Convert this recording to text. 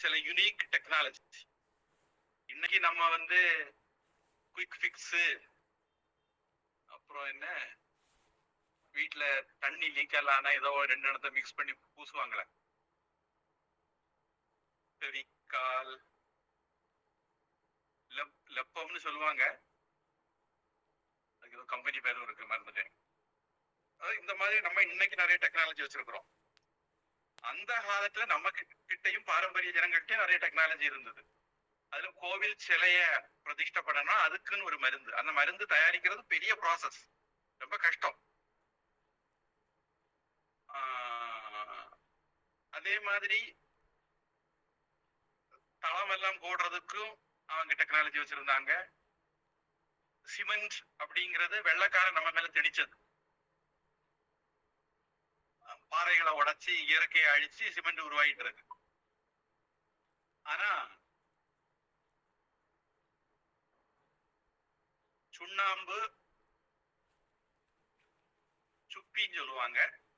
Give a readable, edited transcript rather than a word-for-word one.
சில unique technology. இன்னைக்கு நம்ம வந்து குயிக் ஃபிக்ஸ், அப்புறம் என்ன, வீட்டுல தண்ணி லீக் ஆனா ஏதோ ரெண்டு இடத்த மிக்ஸ் பண்ணி பூசுவாங்களே, பெவிகால், லெப்பம்னு சொல்லுவாங்க, அதுக்கு ஏதோ கம்பெனி பேரும் இருக்கு, மறந்துட்டேன். இந்த மாதிரி நம்ம இன்னைக்கு நிறைய டெக்னாலஜி வச்சிருக்கிறோம். அந்த காலத்துல நம்ம கிட்டையும் பாரம்பரிய ஜனங்கள்கிட்டயும் நிறைய டெக்னாலஜி இருந்தது. அதுல கோவில் சிலைய பிரதிஷ்டை பண்ணணும், அதுக்குன்னு ஒரு மருந்து. அந்த மருந்து தயாரிக்கிறது பெரிய ப்ராசஸ், ரொம்ப கஷ்டம். அதே மாதிரி தளம் எல்லாம் போடுறதுக்கும் அவங்க டெக்னாலஜி வச்சிருந்தாங்க. சிமெண்ட் அப்படிங்கிறது வெள்ளைக்காரன் நம்ம மேல திணிச்சது. பாறைகளை உடைச்சி இயற்கையை அழிச்சு சிமெண்ட் உருவாகிட்டு இருக்கு. ஆனா சுண்ணாம்பு, சுப்பின்னு சொல்லுவாங்க,